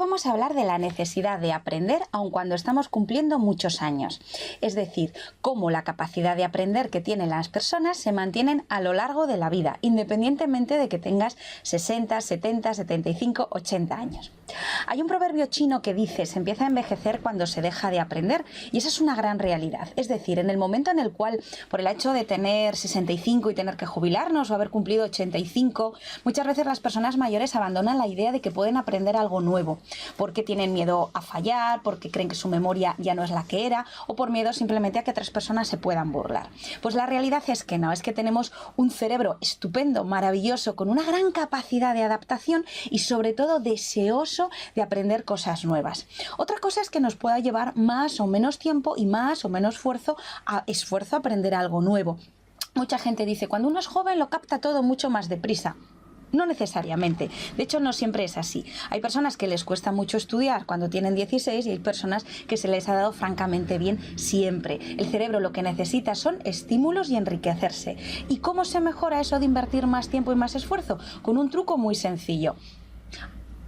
vamos a hablar de la necesidad de aprender aun cuando estamos cumpliendo muchos años. Es decir, cómo la capacidad de aprender que tienen las personas se mantienen a lo largo de la vida, independientemente de que tengas 60, 70, 75, 80 años. Hay un proverbio chino que dice: se empieza a envejecer cuando se deja de aprender, y esa es una gran realidad. Es decir, en el momento en el cual, por el hecho de tener 65 y tener que jubilarnos o haber cumplido 85, muchas veces las personas mayores abandonan la idea de que pueden aprender algo nuevo, porque tienen miedo a fallar, porque creen que su memoria ya no es la que era, o por miedo simplemente a que otras personas se puedan burlar. Pues la realidad es que no, es que tenemos un cerebro estupendo, maravilloso, con una gran capacidad de adaptación y sobre todo deseoso de aprender cosas nuevas. Otra cosa es que nos pueda llevar más o menos tiempo y más o menos esfuerzo a aprender algo nuevo. Mucha gente dice: cuando uno es joven lo capta todo mucho más deprisa. No necesariamente. De hecho, no siempre es así. Hay personas que les cuesta mucho estudiar cuando tienen 16 y hay personas que se les ha dado francamente bien siempre. El cerebro lo que necesita son estímulos y enriquecerse. ¿Y cómo se mejora eso de invertir más tiempo y más esfuerzo? Con un truco muy sencillo.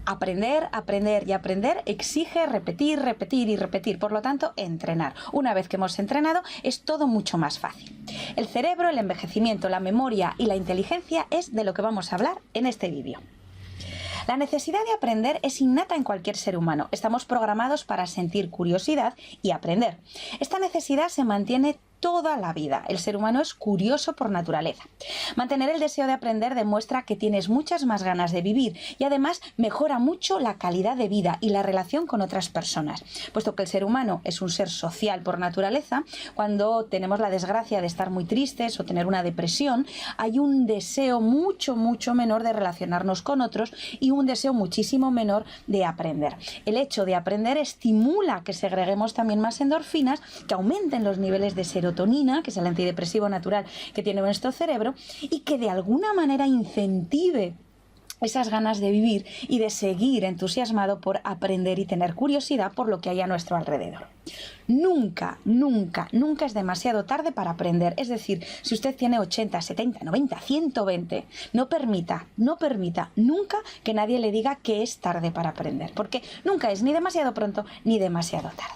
Aprender, aprender y aprender exige repetir, repetir y repetir. Por lo tanto, entrenar. Una vez que hemos entrenado, es todo mucho más fácil. El cerebro, el envejecimiento, la memoria y la inteligencia es de lo que vamos a hablar en este vídeo. La necesidad de aprender es innata en cualquier ser humano. Estamos programados para sentir curiosidad y aprender. Esta necesidad se mantiene toda la vida. El ser humano es curioso por naturaleza. Mantener el deseo de aprender demuestra que tienes muchas más ganas de vivir y además mejora mucho la calidad de vida y la relación con otras personas. Puesto que el ser humano es un ser social por naturaleza, cuando tenemos la desgracia de estar muy tristes o tener una depresión, hay un deseo mucho menor de relacionarnos con otros y un deseo muchísimo menor de aprender. El hecho de aprender estimula que segreguemos también más endorfinas, que aumenten los niveles de serotonina, que es el antidepresivo natural que tiene nuestro cerebro, y que de alguna manera incentive esas ganas de vivir y de seguir entusiasmado por aprender y tener curiosidad por lo que hay a nuestro alrededor. Nunca, nunca, nunca es demasiado tarde para aprender. Es decir, si usted tiene 80, 70, 90, 120, no permita nunca que nadie le diga que es tarde para aprender, porque nunca es ni demasiado pronto ni demasiado tarde.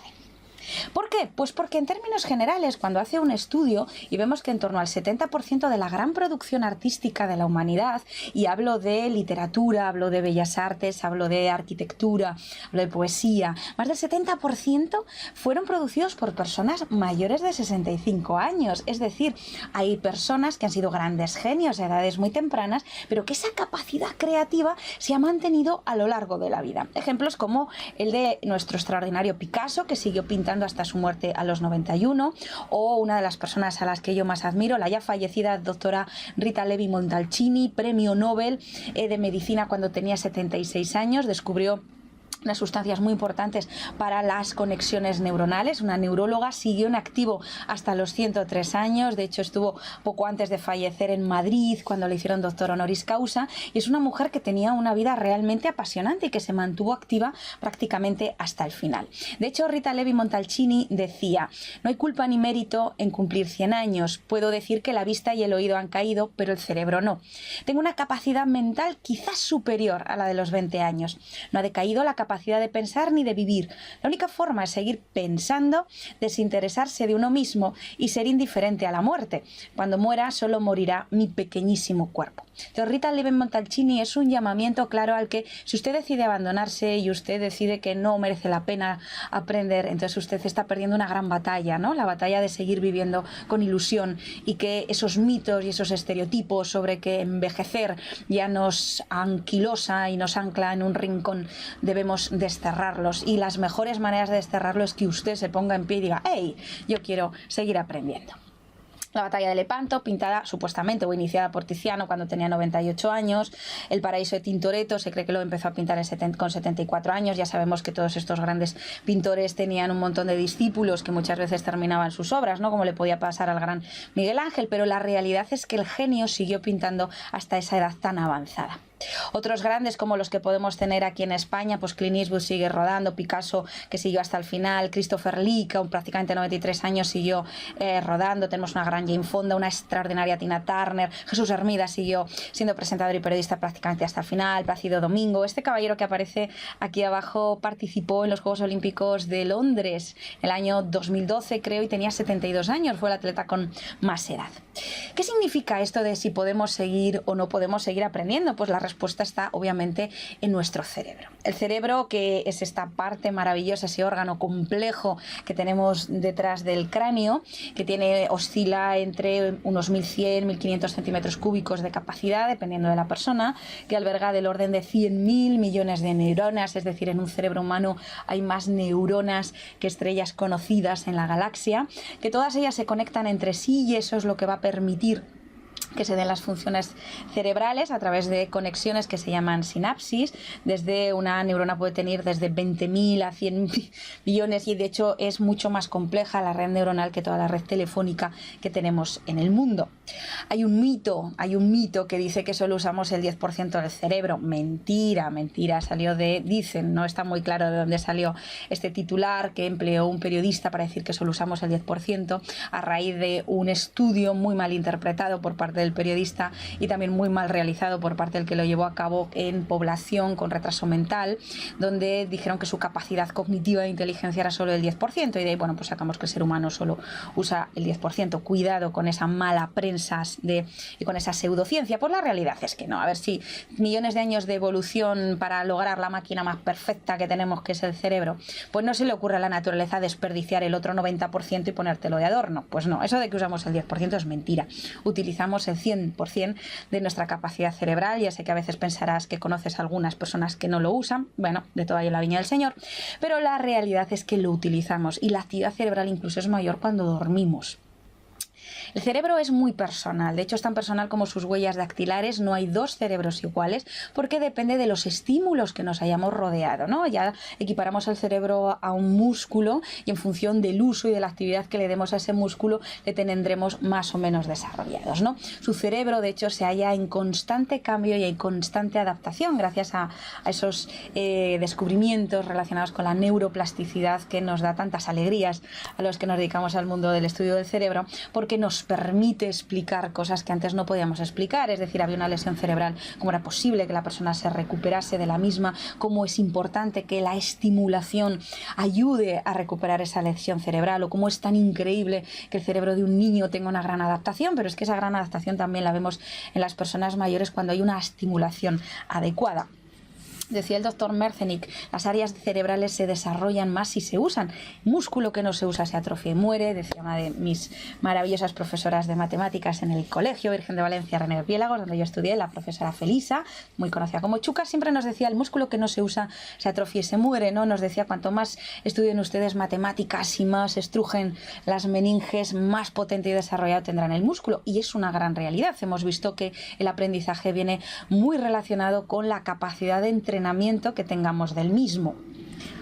¿Por qué? Pues porque en términos generales, cuando hace un estudio y vemos que en torno al 70% de la gran producción artística de la humanidad, y hablo de literatura, hablo de bellas artes, hablo de arquitectura, hablo de poesía, más del 70% fueron producidos por personas mayores de 65 años. Es decir, hay personas que han sido grandes genios a edades muy tempranas, pero que esa capacidad creativa se ha mantenido a lo largo de la vida. Ejemplos como el de nuestro extraordinario Picasso, que siguió pintando hasta su muerte a los 91, o una de las personas a las que yo más admiro, la ya fallecida doctora Rita Levi Montalcini, premio Nobel de Medicina cuando tenía 76 años, descubrió unas sustancias muy importantes para las conexiones neuronales. Una neuróloga, siguió en activo hasta los 103 años, de hecho estuvo poco antes de fallecer en Madrid cuando le hicieron doctor honoris causa, y es una mujer que tenía una vida realmente apasionante y que se mantuvo activa prácticamente hasta el final. De hecho, Rita Levi Montalcini decía: no hay culpa ni mérito en cumplir 100 años, puedo decir que la vista y el oído han caído, pero el cerebro no. Tengo una capacidad mental quizás superior a la de los 20 años. No ha decaído la capacidad de pensar ni de vivir. La única forma es seguir pensando, desinteresarse de uno mismo y ser indiferente a la muerte. Cuando muera, solo morirá mi pequeñísimo cuerpo. Entonces, Rita Levi Montalcini es un llamamiento claro al que, si usted decide abandonarse y usted decide que no merece la pena aprender, entonces usted está perdiendo una gran batalla, ¿no? La batalla de seguir viviendo con ilusión, y que esos mitos y esos estereotipos sobre que envejecer ya nos anquilosa y nos ancla en un rincón, debemos desterrarlos, y las mejores maneras de desterrarlo es que usted se ponga en pie y diga: ¡hey! Yo quiero seguir aprendiendo. La batalla de Lepanto, pintada supuestamente o iniciada por Tiziano cuando tenía 98 años. El paraíso de Tintoretto se cree que lo empezó a pintar con 74 años. Ya sabemos que todos estos grandes pintores tenían un montón de discípulos que muchas veces terminaban sus obras, ¿no? Como le podía pasar al gran Miguel Ángel, pero la realidad es que el genio siguió pintando hasta esa edad tan avanzada. Otros grandes como los que podemos tener aquí en España, pues Clint Eastwood sigue rodando, Picasso que siguió hasta el final, Christopher Lee que con prácticamente 93 años siguió rodando, tenemos una gran Jane Fonda, una extraordinaria Tina Turner, Jesús Hermida siguió siendo presentador y periodista prácticamente hasta el final, Plácido Domingo. Este caballero que aparece aquí abajo participó en los Juegos Olímpicos de Londres el año 2012 creo y tenía 72 años, fue el atleta con más edad. ¿Qué significa esto de si podemos seguir o no podemos seguir aprendiendo? Pues la respuesta está obviamente en nuestro cerebro. El cerebro, que es esta parte maravillosa, ese órgano complejo que tenemos detrás del cráneo, que oscila entre unos 1100, 1500 centímetros cúbicos de capacidad, dependiendo de la persona, que alberga del orden de 100.000 millones de neuronas, es decir, en un cerebro humano hay más neuronas que estrellas conocidas en la galaxia, que todas ellas se conectan entre sí y eso es lo que va a permitir que se den las funciones cerebrales a través de conexiones que se llaman sinapsis. Desde una neurona puede tener desde 20.000 a 100 billones y de hecho es mucho más compleja la red neuronal que toda la red telefónica que tenemos en el mundo. Hay un mito que dice que solo usamos el 10% del cerebro. Mentira, dicen, no está muy claro de dónde salió este titular que empleó un periodista para decir que solo usamos el 10% a raíz de un estudio muy mal interpretado por parte del periodista y también muy mal realizado por parte del que lo llevó a cabo en población con retraso mental, donde dijeron que su capacidad cognitiva de inteligencia era solo del 10% y de ahí, bueno, pues sacamos que el ser humano solo usa el 10%. Cuidado con esa mala prensa y con esa pseudociencia, pues la realidad es que no. A ver si millones de años de evolución para lograr la máquina más perfecta que tenemos, que es el cerebro, pues no se le ocurre a la naturaleza desperdiciar el otro 90% y ponértelo de adorno. Pues no, eso de que usamos el 10% es mentira. Utilizamos el 100% de nuestra capacidad cerebral. Ya sé que a veces pensarás que conoces a algunas personas que no lo usan, bueno, de todo hay en la viña del Señor, pero la realidad es que lo utilizamos y la actividad cerebral incluso es mayor cuando dormimos. El cerebro es muy personal, de hecho es tan personal como sus huellas dactilares, no hay dos cerebros iguales porque depende de los estímulos que nos hayamos rodeado, ¿no? Ya equiparamos el cerebro a un músculo y en función del uso y de la actividad que le demos a ese músculo le tendremos más o menos desarrollados, ¿no? Su cerebro de hecho se halla en constante cambio y en constante adaptación gracias a esos descubrimientos relacionados con la neuroplasticidad que nos da tantas alegrías a los que nos dedicamos al mundo del estudio del cerebro, porque nos permite explicar cosas que antes no podíamos explicar, es decir, había una lesión cerebral, cómo era posible que la persona se recuperase de la misma, cómo es importante que la estimulación ayude a recuperar esa lesión cerebral o cómo es tan increíble que el cerebro de un niño tenga una gran adaptación, pero es que esa gran adaptación también la vemos en las personas mayores cuando hay una estimulación adecuada. Decía el doctor Merzenich, las áreas cerebrales se desarrollan más si se usan. Músculo que no se usa se atrofia y muere, decía una de mis maravillosas profesoras de matemáticas en el Colegio Virgen de Valencia, René Piélagos, donde yo estudié, la profesora Felisa, muy conocida como Chuca, siempre nos decía, el músculo que no se usa se atrofia y se muere, ¿no? Nos decía, cuanto más estudien ustedes matemáticas y más estrujen las meninges, más potente y desarrollado tendrán el músculo. Y es una gran realidad. Hemos visto que el aprendizaje viene muy relacionado con la capacidad de entrenamiento que tengamos del mismo.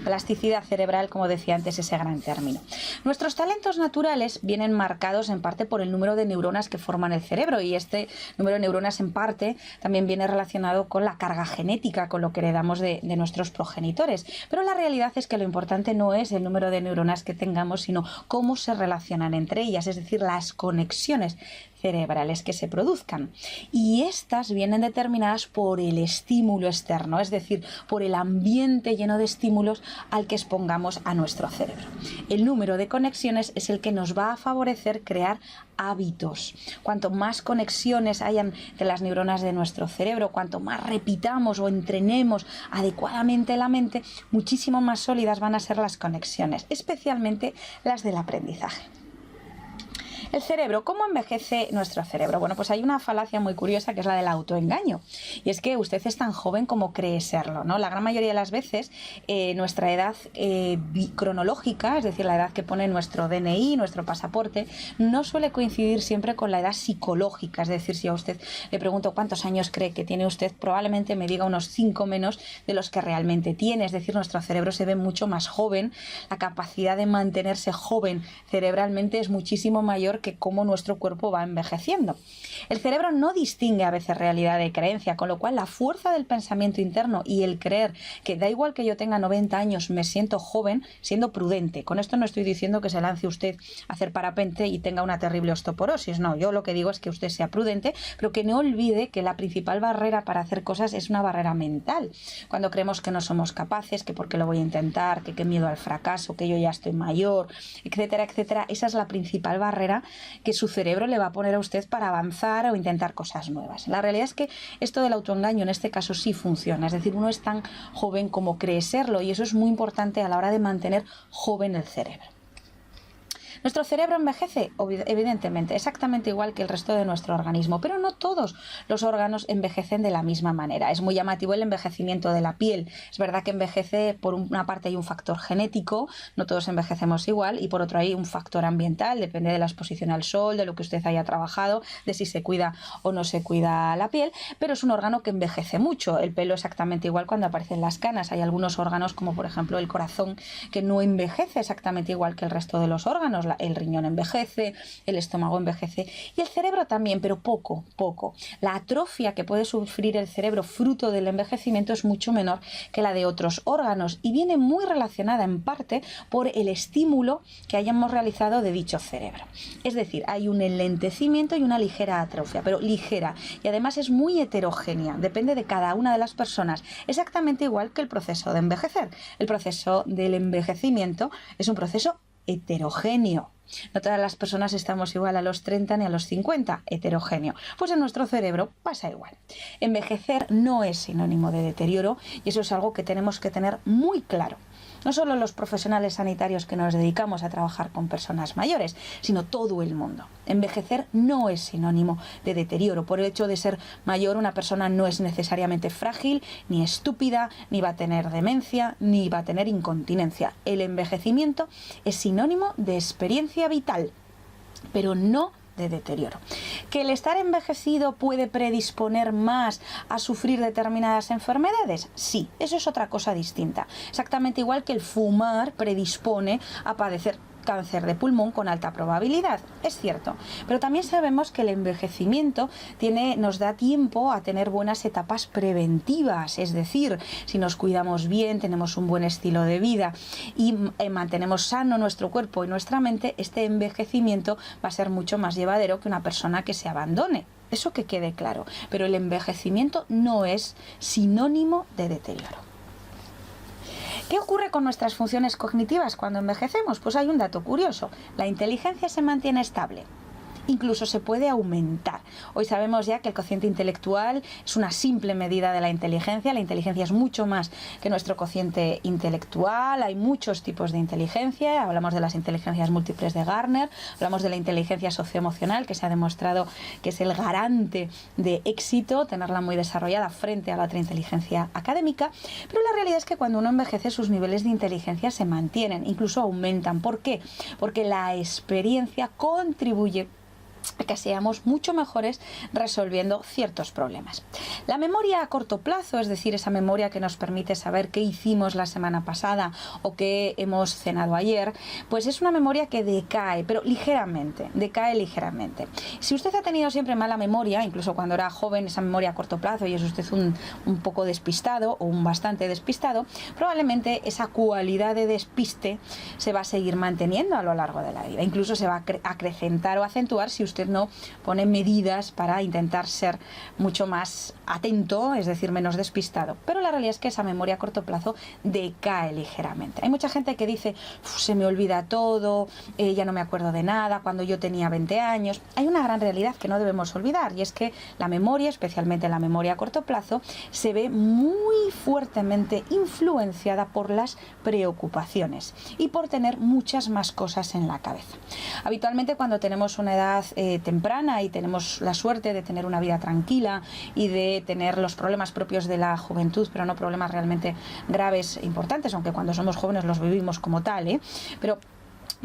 Plasticidad cerebral, como decía antes, ese gran término. Nuestros talentos naturales vienen marcados en parte por el número de neuronas que forman el cerebro y este número de neuronas en parte también viene relacionado con la carga genética, con lo que heredamos de nuestros progenitores. Pero la realidad es que lo importante no es el número de neuronas que tengamos, sino cómo se relacionan entre ellas, es decir, las conexiones cerebrales que se produzcan. Y estas vienen determinadas por el estímulo externo, es decir, por el ambiente lleno de estímulos al que expongamos a nuestro cerebro. El número de conexiones es el que nos va a favorecer crear hábitos. Cuanto más conexiones hayan entre las neuronas de nuestro cerebro, cuanto más repitamos o entrenemos adecuadamente la mente, muchísimo más sólidas van a ser las conexiones, especialmente las del aprendizaje. El cerebro, ¿cómo envejece nuestro cerebro? Bueno, pues hay una falacia muy curiosa que es la del autoengaño. Y es que usted es tan joven como cree serlo, ¿no? La gran mayoría de las veces nuestra edad cronológica, es decir, la edad que pone nuestro DNI, nuestro pasaporte, no suele coincidir siempre con la edad psicológica. Es decir, si a usted le pregunto cuántos años cree que tiene usted, probablemente me diga unos 5 menos de los que realmente tiene. Es decir, nuestro cerebro se ve mucho más joven. La capacidad de mantenerse joven cerebralmente es muchísimo mayor peor que cómo nuestro cuerpo va envejeciendo. El cerebro no distingue a veces realidad de creencia, con lo cual la fuerza del pensamiento interno y el creer que da igual que yo tenga 90 años, me siento joven, siendo prudente. Con esto no estoy diciendo que se lance usted a hacer parapente y tenga una terrible osteoporosis, no, yo lo que digo es que usted sea prudente, pero que no olvide que la principal barrera para hacer cosas es una barrera mental. Cuando creemos que no somos capaces, que por qué lo voy a intentar, que qué miedo al fracaso, que yo ya estoy mayor, etcétera, etcétera, esa es la principal barrera que su cerebro le va a poner a usted para avanzar o intentar cosas nuevas. La realidad es que esto del autoengaño en este caso sí funciona, es decir, uno es tan joven como cree serlo y eso es muy importante a la hora de mantener joven el cerebro. Nuestro cerebro envejece, evidentemente, exactamente igual que el resto de nuestro organismo, pero no todos los órganos envejecen de la misma manera. Es muy llamativo el envejecimiento de la piel. Es verdad que envejece, por una parte hay un factor genético, no todos envejecemos igual, y por otro hay un factor ambiental, depende de la exposición al sol, de lo que usted haya trabajado, de si se cuida o no se cuida la piel, pero es un órgano que envejece mucho. El pelo exactamente igual cuando aparecen las canas. Hay algunos órganos, como por ejemplo el corazón, que no envejece exactamente igual que el resto de los órganos. El riñón envejece, el estómago envejece y el cerebro también, pero poco. La atrofia que puede sufrir el cerebro fruto del envejecimiento es mucho menor que la de otros órganos y viene muy relacionada en parte por el estímulo que hayamos realizado de dicho cerebro. Es decir, hay un enlentecimiento y una ligera atrofia, pero ligera, y además es muy heterogénea, depende de cada una de las personas, exactamente igual que el proceso de envejecer. El proceso del envejecimiento es un proceso heterogéneo. No todas las personas estamos igual a los 30 ni a los 50, heterogéneo. Pues en nuestro cerebro pasa igual. Envejecer no es sinónimo de deterioro y eso es algo que tenemos que tener muy claro. No solo los profesionales sanitarios que nos dedicamos a trabajar con personas mayores, sino todo el mundo. Envejecer no es sinónimo de deterioro. Por el hecho de ser mayor, una persona no es necesariamente frágil, ni estúpida, ni va a tener demencia, ni va a tener incontinencia. El envejecimiento es sinónimo de experiencia vital, pero no de deterioro. ¿Que el estar envejecido puede predisponer más a sufrir determinadas enfermedades? Sí, eso es otra cosa distinta. Exactamente igual que el fumar predispone a padecer cáncer de pulmón con alta probabilidad, es cierto, pero también sabemos que el envejecimiento nos da tiempo a tener buenas etapas preventivas, es decir, si nos cuidamos bien, tenemos un buen estilo de vida y mantenemos sano nuestro cuerpo y nuestra mente, este envejecimiento va a ser mucho más llevadero que una persona que se abandone. Eso que quede claro, pero el envejecimiento no es sinónimo de deterioro. ¿Qué ocurre con nuestras funciones cognitivas cuando envejecemos? Pues hay un dato curioso. La inteligencia se mantiene estable. Incluso se puede aumentar. Hoy sabemos ya que el cociente intelectual es una simple medida de la inteligencia. La inteligencia es mucho más que nuestro cociente intelectual. Hay muchos tipos de inteligencia. Hablamos de las inteligencias múltiples de Gardner. Hablamos de la inteligencia socioemocional, que se ha demostrado que es el garante de éxito, tenerla muy desarrollada frente a la otra inteligencia académica. Pero la realidad es que cuando uno envejece, sus niveles de inteligencia se mantienen, incluso aumentan. ¿Por qué? Porque la experiencia contribuye que seamos mucho mejores resolviendo ciertos problemas. La memoria a corto plazo, es decir, esa memoria que nos permite saber qué hicimos la semana pasada o qué hemos cenado ayer, pues es una memoria que decae, pero ligeramente, decae ligeramente. Si usted ha tenido siempre mala memoria, incluso cuando era joven, esa memoria a corto plazo y es usted un poco despistado o un bastante despistado, probablemente esa cualidad de despiste se va a seguir manteniendo a lo largo de la vida. Incluso se va a acrecentar o acentuar si usted no pone medidas para intentar ser mucho más atento, es decir, menos despistado. Pero la realidad es que esa memoria a corto plazo decae ligeramente. Hay mucha gente que dice, se me olvida todo, ya no me acuerdo de nada, cuando yo tenía 20 años. Hay una gran realidad que no debemos olvidar y es que la memoria, especialmente la memoria a corto plazo, se ve muy fuertemente influenciada por las preocupaciones y por tener muchas más cosas en la cabeza. Habitualmente cuando tenemos una edad temprana y tenemos la suerte de tener una vida tranquila y de tener los problemas propios de la juventud, pero no problemas realmente graves e importantes, aunque cuando somos jóvenes los vivimos como tal, pero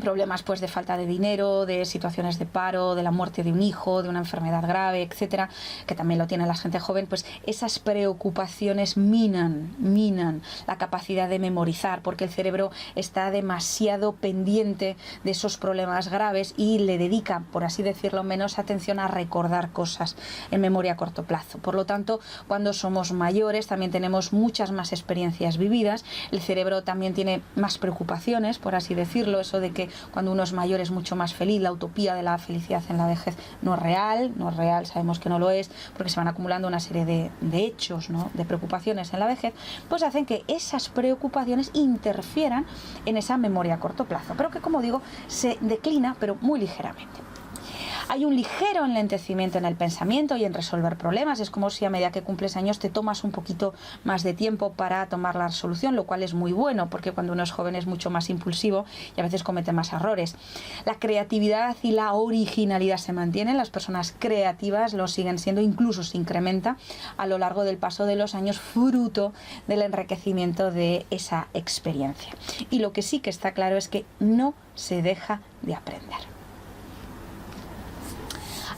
problemas pues de falta de dinero, de situaciones de paro, de la muerte de un hijo, de una enfermedad grave, etcétera, que también lo tiene la gente joven, pues esas preocupaciones minan la capacidad de memorizar, porque el cerebro está demasiado pendiente de esos problemas graves y le dedica, por así decirlo, menos atención a recordar cosas en memoria a corto plazo. Por lo tanto, cuando somos mayores también tenemos muchas más experiencias vividas, el cerebro también tiene más preocupaciones, por así decirlo, eso de que cuando uno es mayor es mucho más feliz, la utopía de la felicidad en la vejez no es real, sabemos que no lo es, porque se van acumulando una serie de hechos, ¿no?, de preocupaciones en la vejez, pues hacen que esas preocupaciones interfieran en esa memoria a corto plazo, pero que, como digo, se declina, pero muy ligeramente. Hay un ligero enlentecimiento en el pensamiento y en resolver problemas. Es como si a medida que cumples años te tomas un poquito más de tiempo para tomar la solución, lo cual es muy bueno, porque cuando uno es joven es mucho más impulsivo y a veces comete más errores. La creatividad y la originalidad se mantienen. Las personas creativas lo siguen siendo, incluso se incrementa a lo largo del paso de los años, fruto del enriquecimiento de esa experiencia. Y lo que sí que está claro es que no se deja de aprender.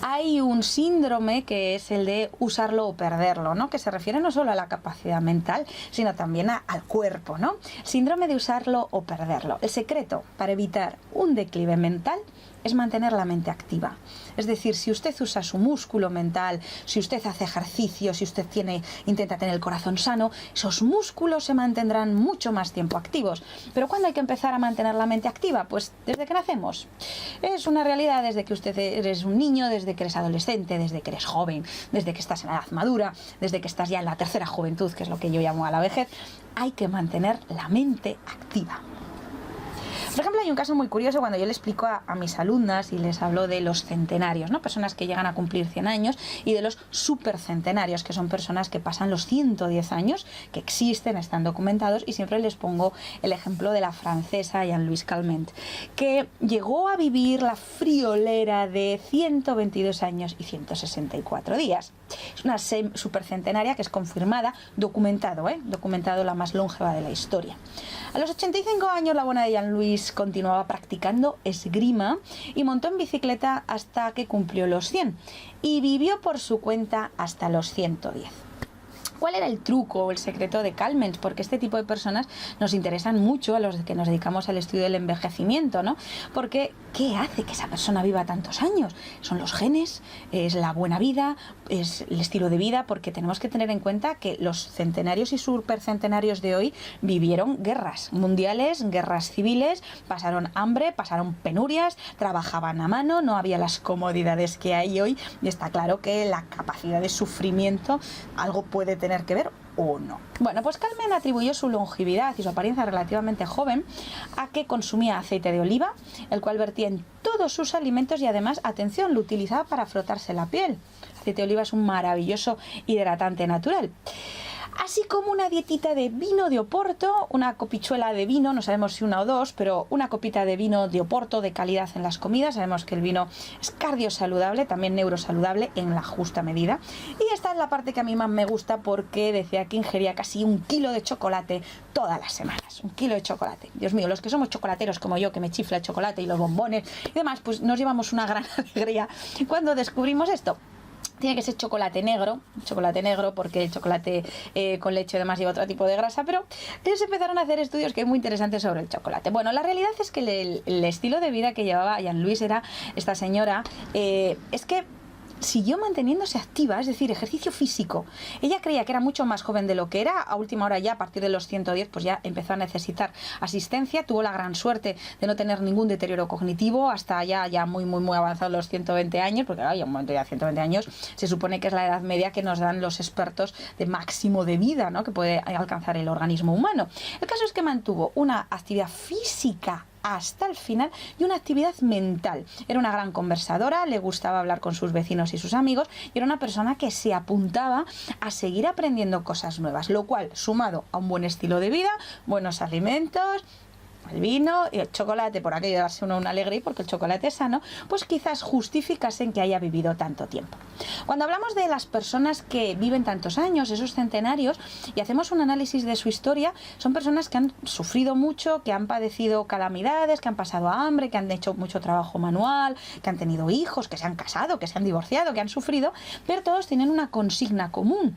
Hay un síndrome que es el de usarlo o perderlo, ¿no?, que se refiere no solo a la capacidad mental, sino también al cuerpo, ¿no? Síndrome de usarlo o perderlo. El secreto para evitar un declive mental es mantener la mente activa. Es decir, si usted usa su músculo mental, si usted hace ejercicio, si usted intenta tener el corazón sano, esos músculos se mantendrán mucho más tiempo activos. Pero ¿cuándo hay que empezar a mantener la mente activa? Pues desde que nacemos. Es una realidad desde que usted eres un niño, desde que eres adolescente, desde que eres joven, desde que estás en la edad madura, desde que estás ya en la tercera juventud, que es lo que yo llamo a la vejez. Hay que mantener la mente activa. Por ejemplo, hay un caso muy curioso cuando yo le explico a mis alumnas y les hablo de los centenarios, ¿no?, personas que llegan a cumplir 100 años, y de los supercentenarios, que son personas que pasan los 110 años, que existen, están documentados, y siempre les pongo el ejemplo de la francesa Jean-Louise Calment, que llegó a vivir la friolera de 122 años y 164 días. Es una supercentenaria que es confirmada, documentado la más longeva de la historia. A los 85 años la buena de Jean-Louise continuaba practicando esgrima y montó en bicicleta hasta que cumplió los 100 y vivió por su cuenta hasta los 110. ¿Cuál era el truco o el secreto de Calment? Porque este tipo de personas nos interesan mucho a los que nos dedicamos al estudio del envejecimiento, ¿no? Porque ¿qué hace que esa persona viva tantos años? Son los genes, es la buena vida, es el estilo de vida, porque tenemos que tener en cuenta que los centenarios y supercentenarios de hoy vivieron guerras mundiales, guerras civiles, pasaron hambre, pasaron penurias, trabajaban a mano, no había las comodidades que hay hoy, y está claro que la capacidad de sufrimiento algo puede tener que ver o no. Bueno, pues Calment atribuyó su longevidad y su apariencia relativamente joven a que consumía aceite de oliva, el cual vertía en todos sus alimentos y además, atención, lo utilizaba para frotarse la piel. El aceite de oliva es un maravilloso hidratante natural. Así como una dietita de vino de Oporto, una copichuela de vino, no sabemos si una o dos, pero una copita de vino de Oporto de calidad en las comidas. Sabemos que el vino es cardiosaludable, también neurosaludable en la justa medida. Y esta es la parte que a mí más me gusta, porque decía que ingería casi 1 kilo de chocolate todas las semanas. 1 kilo de chocolate. Dios mío, los que somos chocolateros como yo, que me chifla el chocolate y los bombones y demás, pues nos llevamos una gran alegría cuando descubrimos esto. Tiene que ser chocolate negro, porque el chocolate con leche además lleva otro tipo de grasa, pero ellos empezaron a hacer estudios que es muy interesantes sobre el chocolate. Bueno, la realidad es que el estilo de vida que llevaba Jean-Louise, era esta señora, es que siguió manteniéndose activa, es decir, ejercicio físico. Ella creía que era mucho más joven de lo que era. A última hora, ya a partir de los 110, pues ya empezó a necesitar asistencia. Tuvo la gran suerte de no tener ningún deterioro cognitivo hasta ya muy avanzados los 120 años, porque hay un momento ya 120 años, se supone que es la edad media que nos dan los expertos de máximo de vida, ¿no?, que puede alcanzar el organismo humano. El caso es que mantuvo una actividad física hasta el final y una actividad mental. Era una gran conversadora, le gustaba hablar con sus vecinos y sus amigos, y era una persona que se apuntaba a seguir aprendiendo cosas nuevas, lo cual, sumado a un buen estilo de vida, buenos alimentos, el vino y el chocolate, por aquello de darse uno una alegría, porque el chocolate es sano, pues quizás justificasen que haya vivido tanto tiempo. Cuando hablamos de las personas que viven tantos años, esos centenarios, y hacemos un análisis de su historia, son personas que han sufrido mucho, que han padecido calamidades, que han pasado hambre, que han hecho mucho trabajo manual, que han tenido hijos, que se han casado, que se han divorciado, que han sufrido, pero todos tienen una consigna común.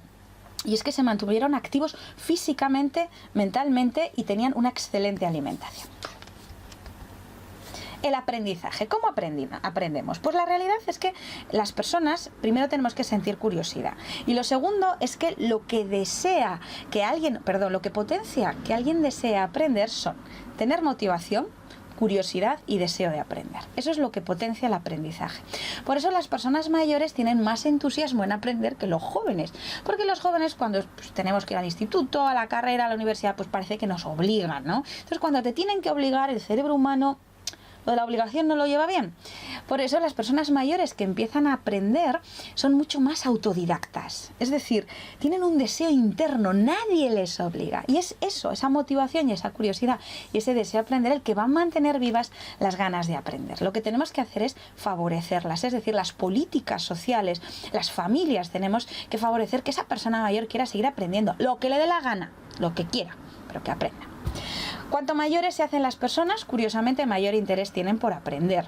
Y es que se mantuvieron activos físicamente, mentalmente y tenían una excelente alimentación. El aprendizaje. ¿Cómo aprendemos? Pues la realidad es que las personas primero tenemos que sentir curiosidad. Y lo segundo es que lo que potencia que alguien desea aprender son tener motivación, curiosidad y deseo de aprender. Eso es lo que potencia el aprendizaje. Por eso las personas mayores tienen más entusiasmo en aprender que los jóvenes. Porque los jóvenes cuando tenemos que ir al instituto, a la carrera, a la universidad, pues parece que nos obligan, ¿no? Entonces cuando te tienen que obligar, el cerebro humano lo de la obligación no lo lleva bien. Por eso las personas mayores que empiezan a aprender son mucho más autodidactas. Es decir, tienen un deseo interno, nadie les obliga. Y es eso, esa motivación y esa curiosidad y ese deseo de aprender el que va a mantener vivas las ganas de aprender. Lo que tenemos que hacer es favorecerlas. Es decir, las políticas sociales, las familias tenemos que favorecer que esa persona mayor quiera seguir aprendiendo lo que le dé la gana, lo que quiera, pero que aprenda. Cuanto mayores se hacen las personas, curiosamente mayor interés tienen por aprender.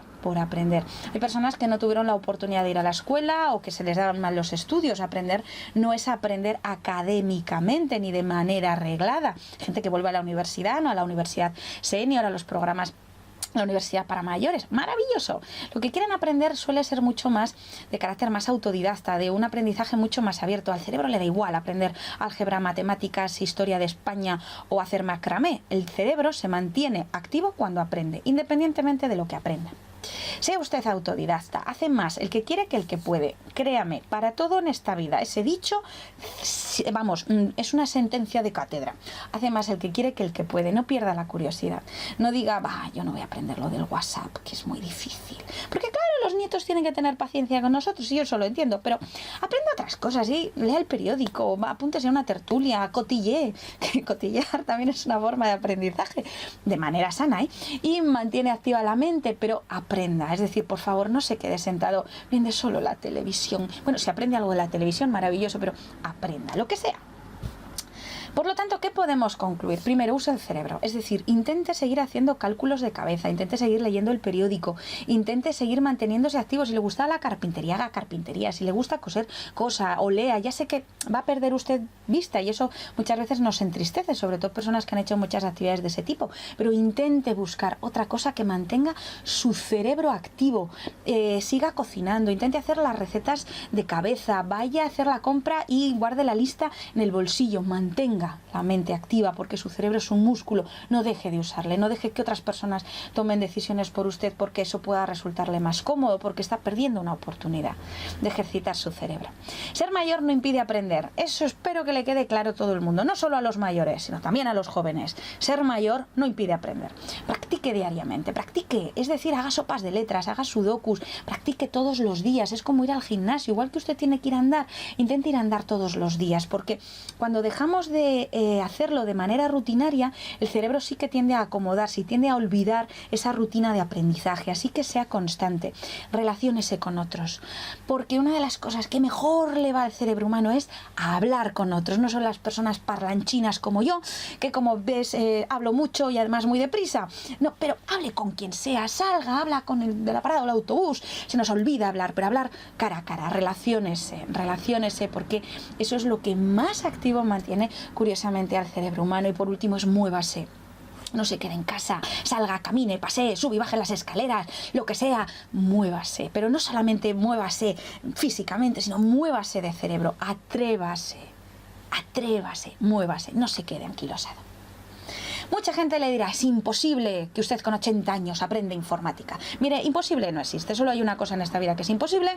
Hay personas que no tuvieron la oportunidad de ir a la escuela o que se les daban mal los estudios. Aprender no es aprender académicamente ni de manera arreglada. Gente que vuelve a la universidad, no a la universidad senior, a los programas, la universidad para mayores, maravilloso. Lo que quieren aprender suele ser mucho más de carácter más autodidacta, de un aprendizaje mucho más abierto. Al cerebro le da igual aprender álgebra, matemáticas, historia de España o hacer macramé. El cerebro se mantiene activo cuando aprende, independientemente de lo que aprenda. Sea usted autodidacta, hace más el que quiere que el que puede. Créame, para todo en esta vida, ese dicho, vamos, es una sentencia de cátedra. Hace más el que quiere que el que puede. No pierda la curiosidad. No diga, yo no voy a aprender lo del WhatsApp, que es muy difícil. Porque claro, los nietos tienen que tener paciencia con nosotros y yo eso lo entiendo, pero aprenda otras cosas, ¿sí? Lea el periódico, apúntese a una tertulia, cotille. Cotillear también es una forma de aprendizaje de manera sana, ¿eh? Y mantiene activa la mente, pero aprenda. Es decir, por favor, no se quede sentado viendo solo la televisión. Bueno, si aprende algo de la televisión, maravilloso, pero aprenda, lo que sea. Por lo tanto, ¿qué podemos concluir? Primero, use el cerebro, es decir, intente seguir haciendo cálculos de cabeza, intente seguir leyendo el periódico, intente seguir manteniéndose activo. Si le gusta la carpintería, haga carpintería. Si le gusta coser, cosa o lea. Ya sé que va a perder usted vista y eso muchas veces nos entristece, sobre todo personas que han hecho muchas actividades de ese tipo, pero intente buscar otra cosa que mantenga su cerebro activo. Siga cocinando, intente hacer las recetas de cabeza, vaya a hacer la compra y guarde la lista en el bolsillo, mantenga la mente activa porque su cerebro es un músculo. No deje de usarle, no deje que otras personas tomen decisiones por usted porque eso pueda resultarle más cómodo, porque está perdiendo una oportunidad de ejercitar su cerebro. Ser mayor no impide aprender, eso espero que le quede claro a todo el mundo, no solo a los mayores, sino también a los jóvenes. Ser mayor no impide aprender. Practique diariamente, practique, es decir, haga sopas de letras, haga sudokus, practique todos los días. Es como ir al gimnasio, igual que usted tiene que ir a andar, intente ir a andar todos los días, porque cuando dejamos de hacerlo de manera rutinaria, el cerebro sí que tiende a acomodarse y tiende a olvidar esa rutina de aprendizaje, así que sea constante. Relaciónese con otros, porque una de las cosas que mejor le va al cerebro humano es hablar con otros. No son las personas parlanchinas como yo, que como ves hablo mucho y además muy deprisa. No, pero hable con quien sea, salga, habla con el de la parada o el autobús. Se nos olvida hablar, pero hablar cara a cara, relaciónese, porque eso es lo que más activo mantiene curiosamente al cerebro humano. Y por último es muévase. No se quede en casa, salga, camine, pasee, sube y baje las escaleras, lo que sea, muévase. Pero no solamente muévase físicamente, sino muévase de cerebro, atrévase, muévase, no se quede anquilosado. Mucha gente le dirá, es imposible que usted con 80 años aprenda informática. Mire, imposible no existe, solo hay una cosa en esta vida que es imposible,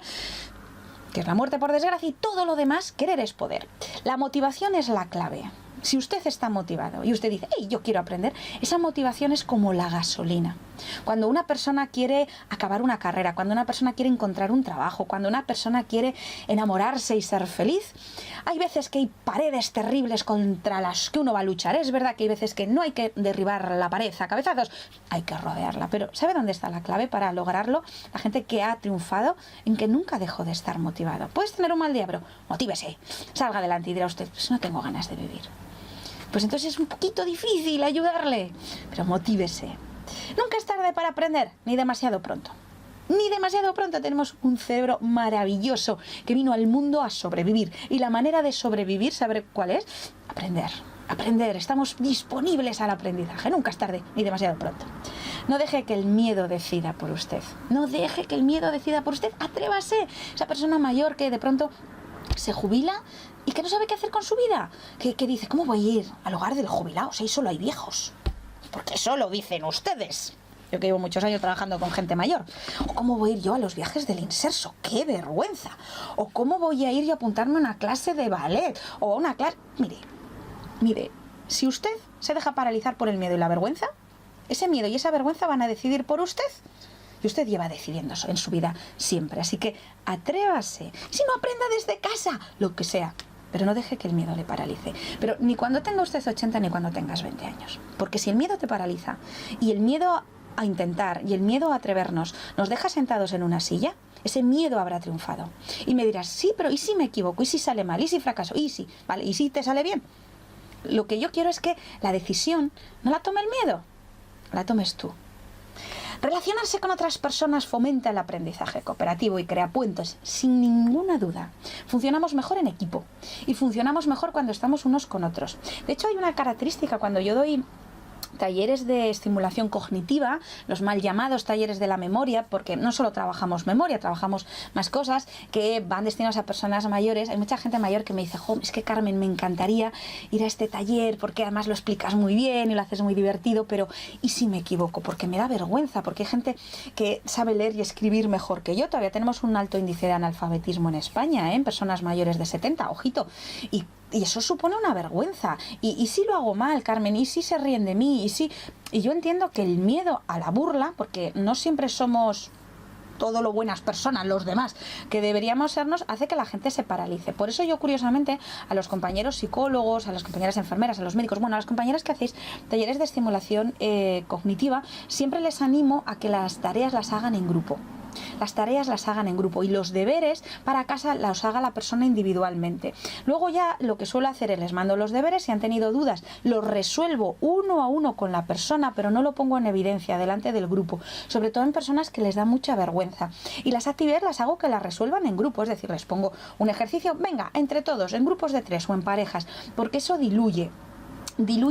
que es la muerte por desgracia, y todo lo demás, querer es poder. La motivación es la clave. Si usted está motivado y usted dice, hey, yo quiero aprender, esa motivación es como la gasolina. Cuando una persona quiere acabar una carrera, cuando una persona quiere encontrar un trabajo, cuando una persona quiere enamorarse y ser feliz, hay veces que hay paredes terribles contra las que uno va a luchar. Es verdad que hay veces que no hay que derribar la pared a cabezazos, hay que rodearla. Pero ¿sabe dónde está la clave para lograrlo? La gente que ha triunfado, en que nunca dejó de estar motivado. Puedes tener un mal día, pero motívese, salga adelante y dirá usted, pues no tengo ganas de vivir. Pues entonces es un poquito difícil ayudarle, pero motívese. Nunca es tarde para aprender, ni demasiado pronto. Ni demasiado pronto. Tenemos un cerebro maravilloso que vino al mundo a sobrevivir. Y la manera de sobrevivir, ¿saber cuál es? Aprender. Aprender. Estamos disponibles al aprendizaje. Nunca es tarde, ni demasiado pronto. No deje que el miedo decida por usted. No deje que el miedo decida por usted. Atrévase. Esa persona mayor que de pronto se jubila y que no sabe qué hacer con su vida. Que dice, ¿cómo voy a ir al hogar del jubilado si ahí solo hay viejos? Porque eso lo dicen ustedes. Yo que llevo muchos años trabajando con gente mayor. ¿O cómo voy a ir yo a los viajes del inserso? ¡Qué vergüenza! ¿O cómo voy a ir yo a apuntarme a una clase de ballet? O a una clase... Mire, si usted se deja paralizar por el miedo y la vergüenza, ese miedo y esa vergüenza van a decidir por usted. Y usted lleva decidiendo eso en su vida siempre. Así que atrévase. Si no, aprenda desde casa, lo que sea. Pero no deje que el miedo le paralice. Pero ni cuando tenga usted 80 ni cuando tengas 20 años. Porque si el miedo te paraliza y el miedo a intentar y el miedo a atrevernos nos deja sentados en una silla, ese miedo habrá triunfado. Y me dirás, sí, pero ¿y si me equivoco? ¿Y si sale mal? ¿Y si fracaso? ¿Y si? ¿Vale? ¿Y si te sale bien? Lo que yo quiero es que la decisión no la tome el miedo, la tomes tú. Relacionarse con otras personas fomenta el aprendizaje cooperativo y crea puentes, sin ninguna duda. Funcionamos mejor en equipo y funcionamos mejor cuando estamos unos con otros. De hecho, hay una característica cuando yo doy talleres de estimulación cognitiva, los mal llamados talleres de la memoria, porque no solo trabajamos memoria, trabajamos más cosas que van destinadas a personas mayores. Hay mucha gente mayor que me dice, es que Carmen, me encantaría ir a este taller porque además lo explicas muy bien y lo haces muy divertido, pero ¿y si me equivoco? Porque me da vergüenza, porque hay gente que sabe leer y escribir mejor que yo. Todavía tenemos un alto índice de analfabetismo en España, en personas mayores de 70, ojito, y eso supone una vergüenza. ¿Y si lo hago mal, Carmen? ¿Y si se ríen de mí? Y yo entiendo que el miedo a la burla, porque no siempre somos todo lo buenas personas, los demás, que deberíamos sernos, hace que la gente se paralice. Por eso yo, curiosamente, a los compañeros psicólogos, a las compañeras enfermeras, a los médicos, a las compañeras que hacéis talleres de estimulación cognitiva, siempre les animo a que las tareas las hagan en grupo. Las tareas las hagan en grupo y los deberes para casa los haga la persona individualmente. Luego ya lo que suelo hacer es les mando los deberes, si han tenido dudas los resuelvo uno a uno con la persona, pero no lo pongo en evidencia delante del grupo, sobre todo en personas que les da mucha vergüenza. Y las actividades las hago que las resuelvan en grupo, es decir, les pongo un ejercicio, venga, entre todos, en grupos de 3 o en parejas, porque eso diluye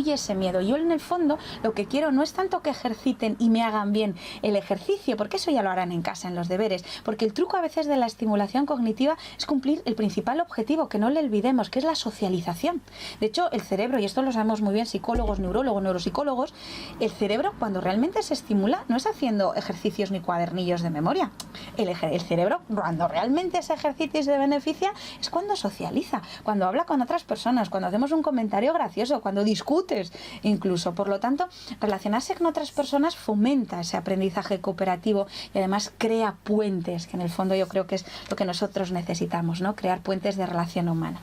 ese miedo. Yo en el fondo lo que quiero no es tanto que ejerciten y me hagan bien el ejercicio, porque eso ya lo harán en casa, en los deberes, porque el truco a veces de la estimulación cognitiva es cumplir el principal objetivo, que no le olvidemos, que es la socialización. De hecho, el cerebro, y esto lo sabemos muy bien psicólogos, neurólogos, neuropsicólogos, el cerebro cuando realmente se estimula no es haciendo ejercicios ni cuadernillos de memoria. El cerebro cuando realmente se ejercita y se beneficia es cuando socializa, cuando habla con otras personas, cuando hacemos un comentario gracioso, cuando discutes incluso. Por lo tanto, relacionarse con otras personas fomenta ese aprendizaje cooperativo y además crea puentes, que en el fondo yo creo que es lo que nosotros necesitamos, ¿no? Crear puentes de relación humana.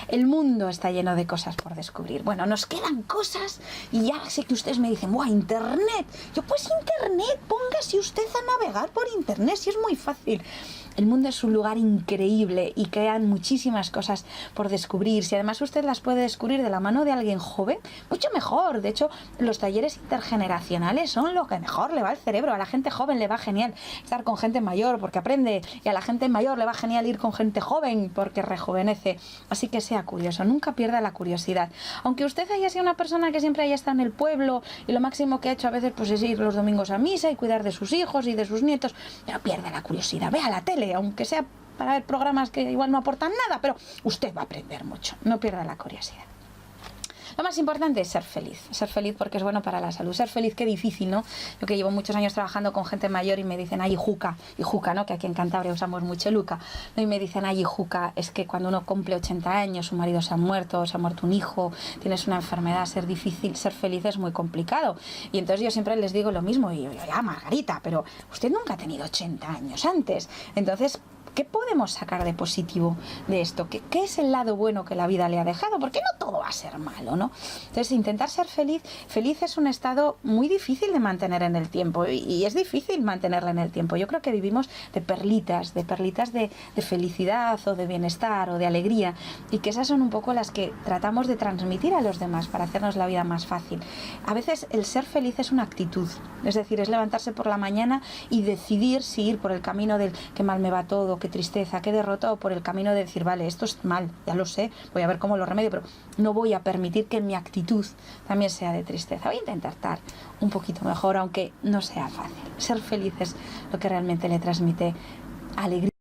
El mundo está lleno de cosas por descubrir. Bueno, nos quedan cosas y ya sé que ustedes me dicen, ¡buah, Internet! Yo, pues Internet, póngase usted a navegar por Internet, si es muy fácil. El mundo es un lugar increíble y crean muchísimas cosas por descubrir. Si además usted las puede descubrir de la mano de alguien joven, mucho mejor. De hecho, los talleres intergeneracionales son lo que mejor le va al cerebro. A la gente joven le va genial estar con gente mayor porque aprende, y a la gente mayor le va genial ir con gente joven porque rejuvenece. Así que sea curioso, nunca pierda la curiosidad. Aunque usted haya sido una persona que siempre haya estado en el pueblo y lo máximo que ha hecho a veces pues es ir los domingos a misa y cuidar de sus hijos y de sus nietos, no pierda la curiosidad. Vea la tele, aunque sea para ver programas que igual no aportan nada, pero usted va a aprender mucho. No pierda la curiosidad. Lo más importante es ser feliz porque es bueno para la salud. Ser feliz, qué difícil, ¿no? Yo que llevo muchos años trabajando con gente mayor y me dicen, ay, hijuca, ¿no? Que aquí en Cantabria usamos mucho luca, ¿no? Y me dicen, ay, hijuca, es que cuando uno cumple 80 años, su marido se ha muerto un hijo, tienes una enfermedad, ser feliz es muy complicado. Y entonces yo siempre les digo lo mismo, y yo, ya, Margarita, pero usted nunca ha tenido 80 años antes. Entonces, ¿qué podemos sacar de positivo de esto? ¿Qué es el lado bueno que la vida le ha dejado? Porque no todo va a ser malo, ¿no? Entonces, intentar ser feliz es un estado muy difícil de mantener en el tiempo y es difícil mantenerla en el tiempo. Yo creo que vivimos de perlitas de felicidad o de bienestar o de alegría y que esas son un poco las que tratamos de transmitir a los demás para hacernos la vida más fácil. A veces el ser feliz es una actitud, es decir, es levantarse por la mañana y decidir si ir por el camino del que mal me va todo, qué tristeza, qué derrota, o por el camino de decir, vale, esto es mal, ya lo sé, voy a ver cómo lo remedio, pero no voy a permitir que mi actitud también sea de tristeza. Voy a intentar estar un poquito mejor, aunque no sea fácil. Ser feliz es lo que realmente le transmite alegría.